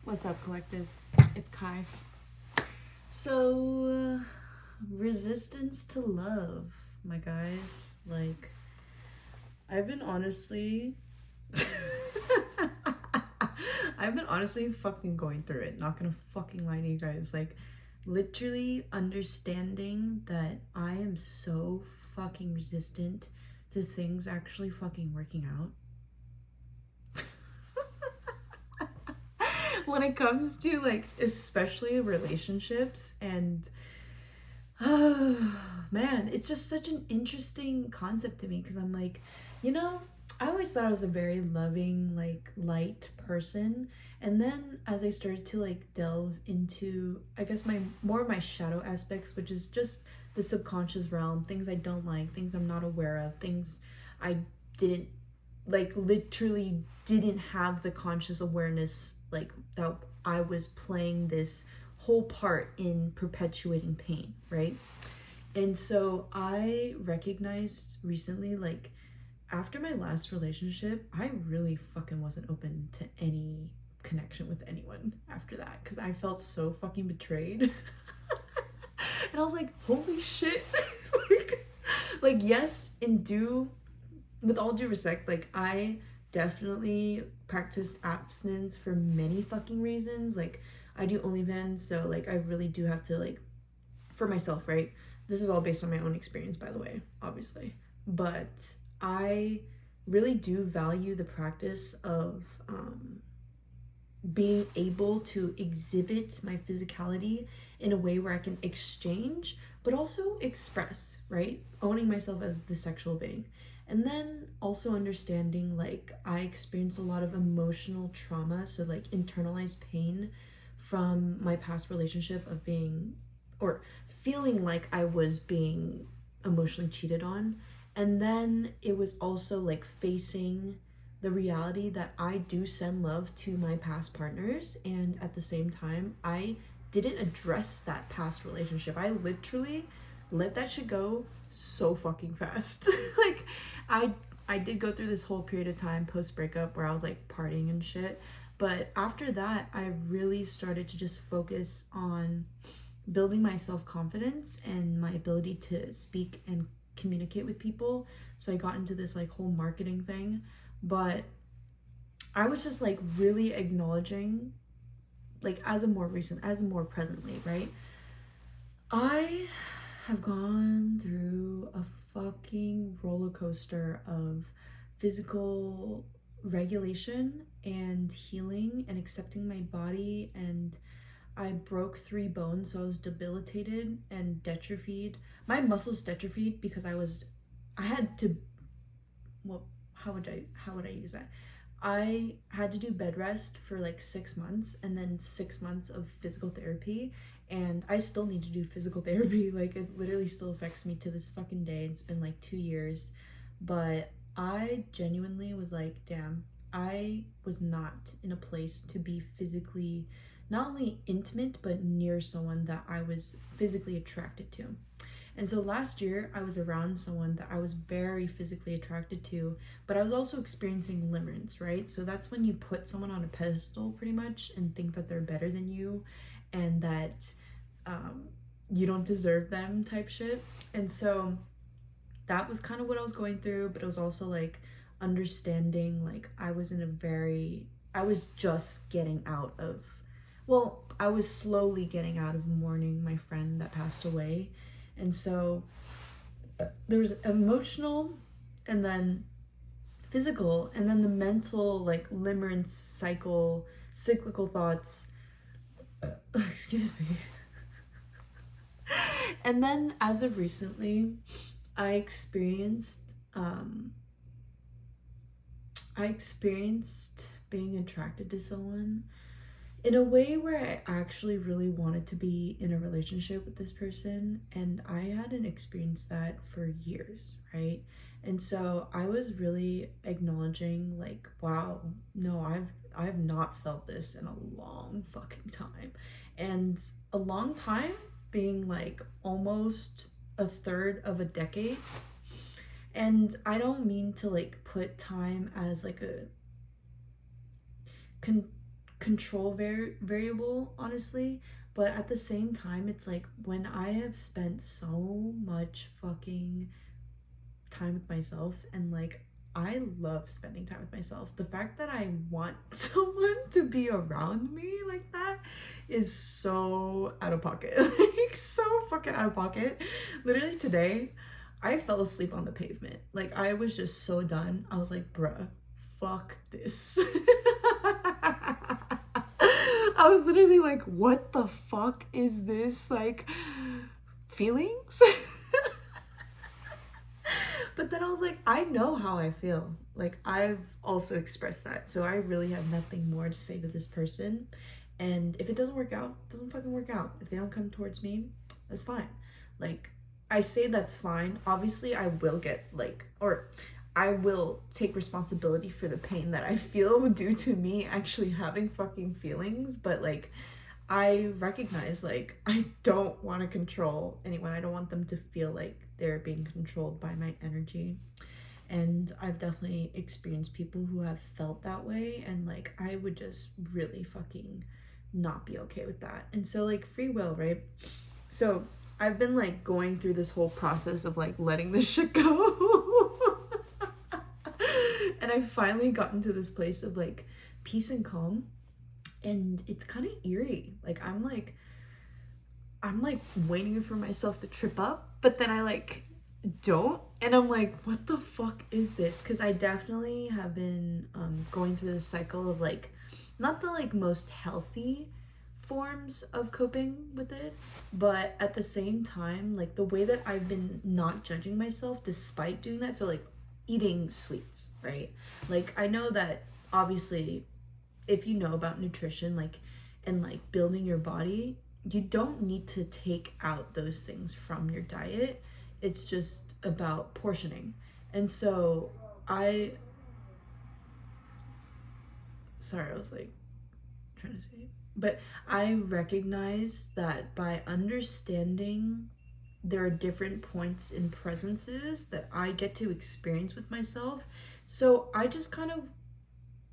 What's up, collective? It's Kai. So, resistance to love, my guys. Like, I've been honestly. I've been honestly fucking going through it. Not gonna fucking lie to you guys. Like, literally understanding that I am so fucking resistant to things actually fucking working out. When it comes to like especially relationships and man, it's just such an interesting concept to me because I'm like, I always thought I was a very loving, like light person. And then as I started to like delve into, I guess, my more of my shadow aspects, which is just the subconscious realm, things I don't like, things I'm not aware of, things I didn't like literally didn't have the conscious awareness like that I was playing this whole part in perpetuating pain, right? And so I recognized recently, like, after my last relationship, I really fucking wasn't open to any connection with anyone after that because I felt so fucking betrayed. And I was like, holy shit. like, yes, with all due respect, like, I definitely practiced abstinence for many fucking reasons. Like, I do OnlyFans, so like I really do have to like for myself, right? This is all based on my own experience, by the way, obviously. But I really do value the practice of being able to exhibit my physicality in a way where I can exchange, but also express, right? Owning myself as the sexual being. And then also understanding like I experienced a lot of emotional trauma, so like internalized pain from my past relationship of being or feeling like I was being emotionally cheated on. And then it was also like facing the reality that I do send love to my past partners, and at the same time, I didn't address that past relationship. I literally let that shit go so fucking fast. like I I did go through this whole period of time post breakup where I was like partying and shit, but after that, I really started to just focus on building my self-confidence and my ability to speak and communicate with people. So I got into this like whole marketing thing, but I was just like really acknowledging, like, as a more presently, right? I have gone through a fucking roller coaster of physical regulation and healing and accepting my body, and I broke 3 bones, so I was debilitated and dystrophied. My muscles dystrophied because I had to, well, how would I use that? I had to do bed rest for like 6 months and then 6 months of physical therapy. And I still need to do physical therapy. Like, it literally still affects me to this fucking day. It's been like 2 years. But I genuinely was like, damn, I was not in a place to be physically not only intimate, but near someone that I was physically attracted to. And so last year, I was around someone that I was very physically attracted to, but I was also experiencing limerence, right? So that's when you put someone on a pedestal pretty much and think that they're better than you and that um, you don't deserve them type shit. And so that was kind of what I was going through, but it was also like understanding like I was just getting out of, well, I was slowly getting out of mourning my friend that passed away. And so there was emotional and then physical and then the mental like limerence cyclical thoughts. Excuse me. And then as of recently, I experienced um I experienced being attracted to someone in a way where I actually really wanted to be in a relationship with this person, and I hadn't experienced that for years, right? And so I was really acknowledging like, wow, no, I've not felt this in a long fucking time. And a long time being like almost a third of a decade. And I don't mean to like put time as like a control variable, honestly. But at the same time, it's like when I have spent so much fucking time with myself, and like I love spending time with myself. The fact that I want someone to be around me like that is so out of pocket. Like so fucking out of pocket. Literally today, I fell asleep on the pavement. Like I was just so done. I was like, bruh, fuck this. I was literally like, what the fuck is this? Like, feelings? But then I was like, I know how I feel. Like, I've also expressed that. So I really have nothing more to say to this person. And if it doesn't work out, it doesn't fucking work out. If they don't come towards me, that's fine. Like, I say that's fine. Obviously, I will get, like, or I will take responsibility for the pain that I feel due to me actually having fucking feelings. But, like, I recognize, like, I don't want to control anyone. I don't want them to feel like they're being controlled by my energy. And I've definitely experienced people who have felt that way. And, like, I would just really fucking not be okay with that. And so, like, free will, right? So I've been, like, going through this whole process of, like, letting this shit go. And I've finally gotten to this place of, like, peace and calm. And it's kind of eerie. Like I'm like waiting for myself to trip up, but then I like don't, and I'm like, what the fuck is this? Because I definitely have been going through this cycle of like not the like most healthy forms of coping with it, but at the same time, like the way that I've been not judging myself despite doing that. So like eating sweets, right? Like I know that obviously if you know about nutrition, like, and like building your body, you don't need to take out those things from your diet. It's just about portioning. And so sorry, I was like trying to say, but I recognize that by understanding there are different points in presences that I get to experience with myself. So I just kind of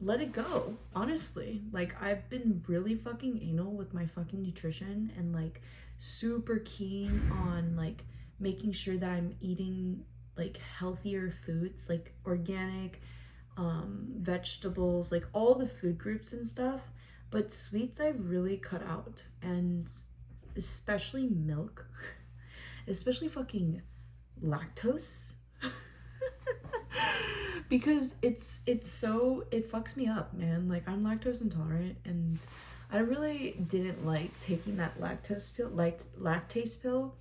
let it go, honestly. Like I've been really fucking anal with my fucking nutrition and like super keen on like making sure that I'm eating like healthier foods, like organic vegetables, like all the food groups and stuff. But sweets I've really cut out, and especially milk, especially fucking lactose. Because it's so, it fucks me up, man. Like I'm lactose intolerant, and I really didn't like taking that lactase pill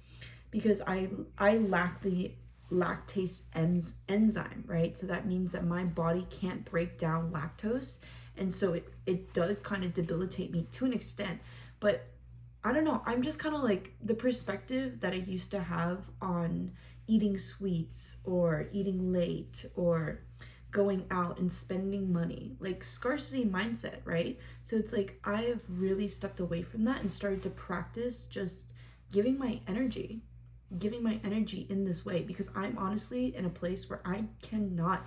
because I lack the lactase enzyme, right? So that means that my body can't break down lactose, and so it does kind of debilitate me to an extent. But I don't know, I'm just kind of like the perspective that I used to have on eating sweets or eating late or going out and spending money, like scarcity mindset, right? So it's like I have really stepped away from that and started to practice just giving my energy in this way, because I'm honestly in a place where I cannot,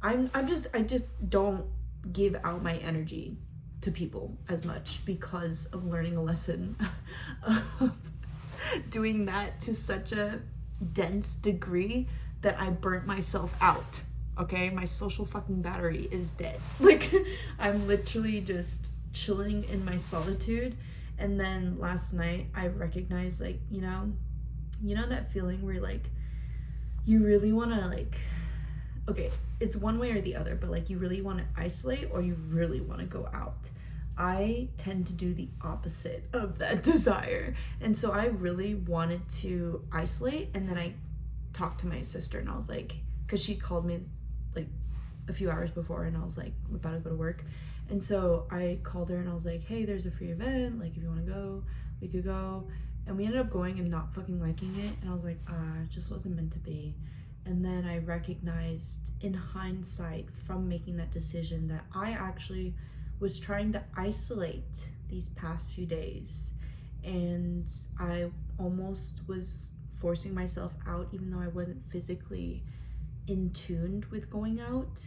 I just don't give out my energy to people as much because of learning a lesson of doing that to such a dense degree that I burnt myself out. Okay, my social fucking battery is dead. Like I'm literally just chilling in my solitude. And then last night I recognized, like, you know that feeling where like you really want to, like, okay, it's one way or the other, but like you really want to isolate or you really want to go out. I tend to do the opposite of that desire. And so I really wanted to isolate, and then I talked to my sister and I was like, because she called me like a few hours before and I was like about to go to work. And so I called her and I was like, hey, there's a free event, like if you want to go, we could go. And we ended up going and not fucking liking it, and I was like, it just wasn't meant to be. And then I recognized in hindsight from making that decision that I actually was trying to isolate these past few days, and I almost was forcing myself out even though I wasn't physically in tune with going out.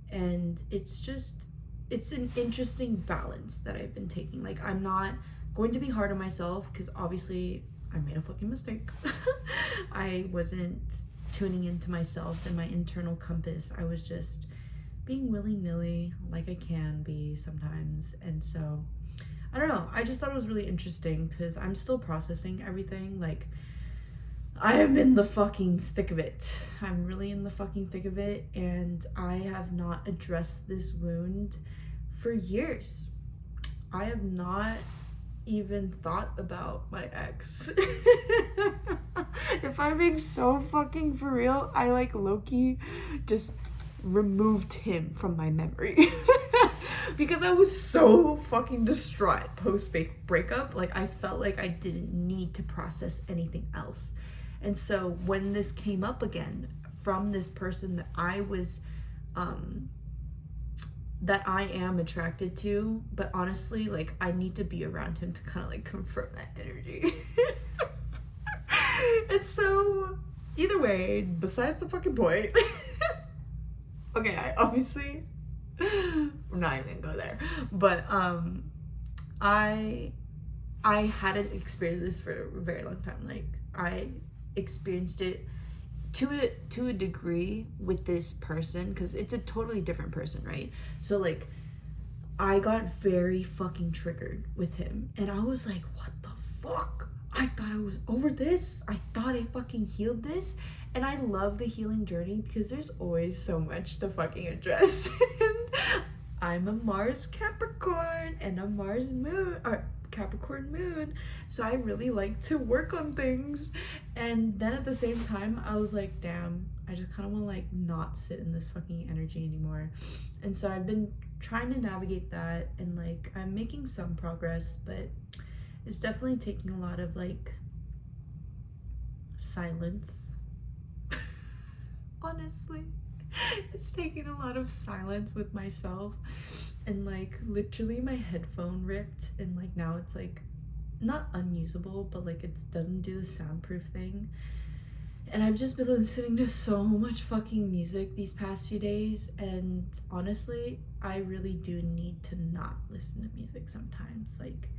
And it's it's an interesting balance that I've been taking. Like, I'm not going to be hard on myself because obviously I made a fucking mistake. I wasn't tuning into myself and my internal compass. I was just being willy-nilly, like I can be sometimes. And so I don't know, I just thought it was really interesting because I'm still processing everything. Like, I am in the fucking thick of it. I'm really in the fucking thick of it, and I have not addressed this wound for years. I have not even thought about my ex. If I'm being so fucking for real, I like low-key just removed him from my memory. Because I was so fucking distraught post breakup. Like, I felt like I didn't need to process anything else. And so when this came up again from this person that I was that I am attracted to, but honestly, like, I need to be around him to kind of like confirm that energy. And so either way, besides the fucking point, okay, I obviously, I'm not even gonna go there, but I hadn't experienced this for a very long time. Like, I experienced it to a degree with this person because it's a totally different person, right? So like, I got very fucking triggered with him, and I was like, what the fuck? I thought I was over this. I thought I fucking healed this. And I love the healing journey because there's always so much to fucking address. I'm a Mars Capricorn and a Mars moon, or Capricorn moon, so I really like to work on things. And then at the same time, I was like, damn, I just kind of want to like not sit in this fucking energy anymore. And so I've been trying to navigate that, and like, I'm making some progress, but it's definitely taking a lot of like silence. Honestly, it's taking a lot of silence with myself, and like, literally my headphone ripped, and like, now it's like not unusable, but like, it doesn't do the soundproof thing. And I've just been listening to so much fucking music these past few days, and honestly, I really do need to not listen to music sometimes. Like,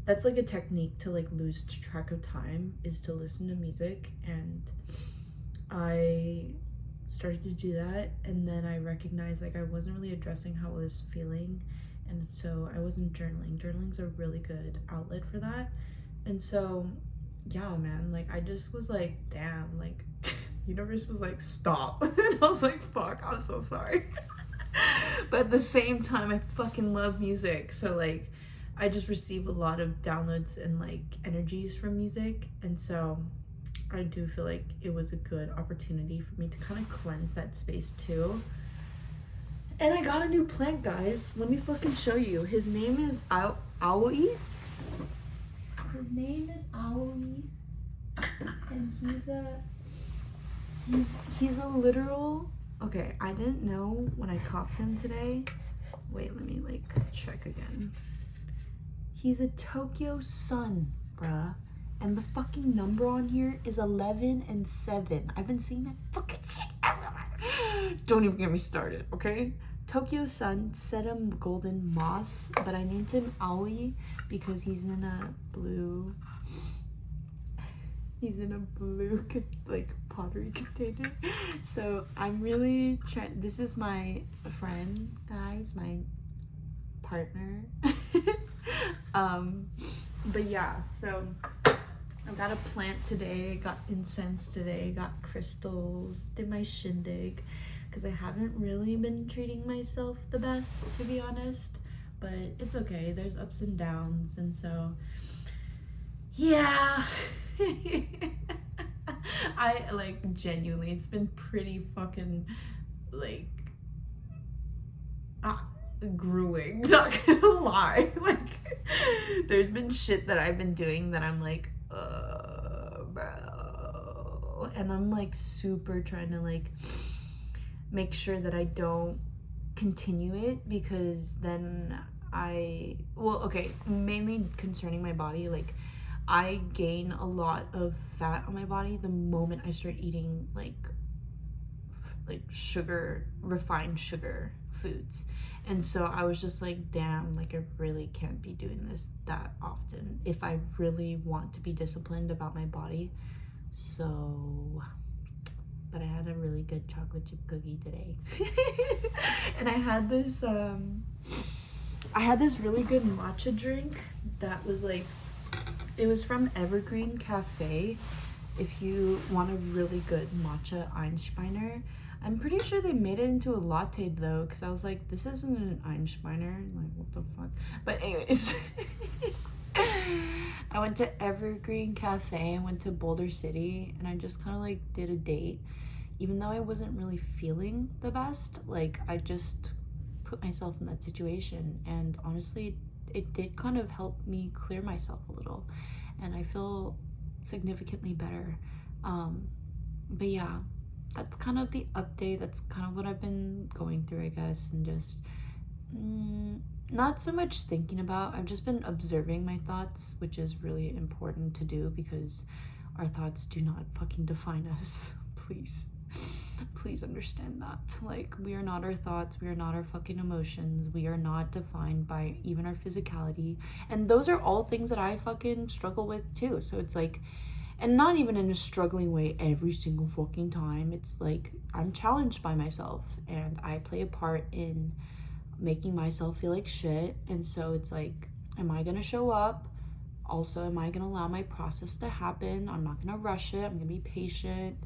that's like a technique to like lose track of time, is to listen to music. And I started to do that, and then I recognized like I wasn't really addressing how I was feeling, and so I wasn't journaling. Journaling's a really good outlet for that. And so yeah, man, like, I just was like, damn, like, universe was like, stop. And I was like, fuck, I'm so sorry. But at the same time, I fucking love music, so like, I just receive a lot of downloads and like energies from music. And so I do feel like it was a good opportunity for me to kind of cleanse that space too. And I got a new plant, guys. Let me fucking show you. His name is Aoi. His name is Aoi. And he's a literal... Okay, I didn't know when I copped him today. Wait, let me like check again. He's a Tokyo sun, bruh. And the fucking number on here is 11 and 7. I've been seeing that fucking shit everywhere. Don't even get me started, okay? Tokyo Sun, Sedum Golden Moss, but I named him Aoi because he's in a blue like pottery container. So I'm really trying. This is my friend, guys, my partner. But yeah, so I got a plant today, got incense today, got crystals, did my shindig, because I haven't really been treating myself the best, to be honest, but it's okay, there's ups and downs. And so yeah. I like, genuinely, it's been pretty fucking like grueling, not gonna lie. Like, there's been shit that I've been doing that I'm like, bro, and I'm like super trying to like make sure that I don't continue it, because then mainly concerning my body, like, I gain a lot of fat on my body the moment I start eating like like sugar, refined sugar foods. And so I was just like, damn, like I really can't be doing this that often if I really want to be disciplined about my body. So, but I had a really good chocolate chip cookie today. And I had this really good matcha drink that was like, it was from Evergreen Cafe. If you want a really good matcha Einsteiner, I'm pretty sure they made it into a latte though, because I was like, this isn't an Einsteiner. Like, what the fuck? But anyways, I went to Evergreen Cafe. I went to Boulder City, and I just kind of like did a date, even though I wasn't really feeling the best. Like, I just put myself in that situation, and honestly, it did kind of help me clear myself a little, and I feel significantly better. But yeah, that's kind of the update. That's kind of what I've been going through, I guess, and just not so much thinking about. I've just been observing my thoughts, which is really important to do because our thoughts do not fucking define us. Please understand that. Like, we are not our thoughts, we are not our fucking emotions, we are not defined by even our physicality, and those are all things that I fucking struggle with too. So it's like, and not even in a struggling way every single fucking time. It's like I'm challenged by myself, and I play a part in making myself feel like shit. And so it's like, am I gonna show up? Also, am I gonna allow my process to happen? I'm not gonna rush it. I'm gonna be patient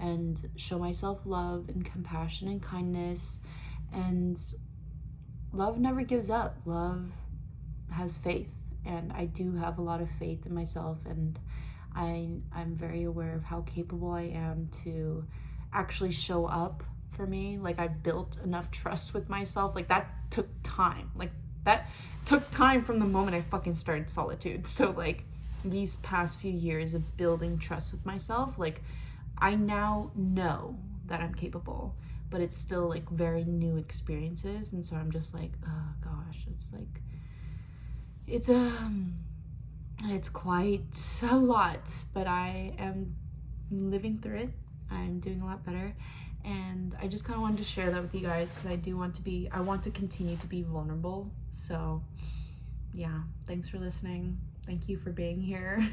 and show myself love and compassion and kindness. And love never gives up. Love has faith, and I do have a lot of faith in myself, and I'm very aware of how capable I am to actually show up for me. Like, I built enough trust with myself. Like, that took time. Like, that took time from the moment I fucking started solitude. So like, these past few years of building trust with myself, like, I now know that I'm capable, but it's still like very new experiences. And so I'm just like, oh gosh, it's like, it's quite a lot, but I am living through it. I'm doing a lot better. And I just kind of wanted to share that with you guys, because I want to continue to be vulnerable. So yeah, thanks for listening. Thank you for being here.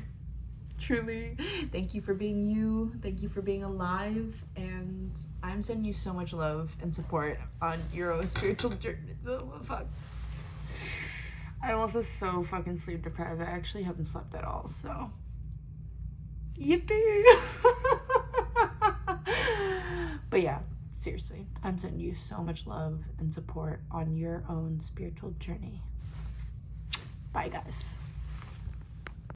Truly, thank you for being you. Thank you for being alive. And I'm sending you so much love and support on your own spiritual journey. Oh, fuck. I'm also so fucking sleep deprived. I actually haven't slept at all, so yippee. But yeah, seriously, I'm sending you so much love and support on your own spiritual journey. Bye, guys.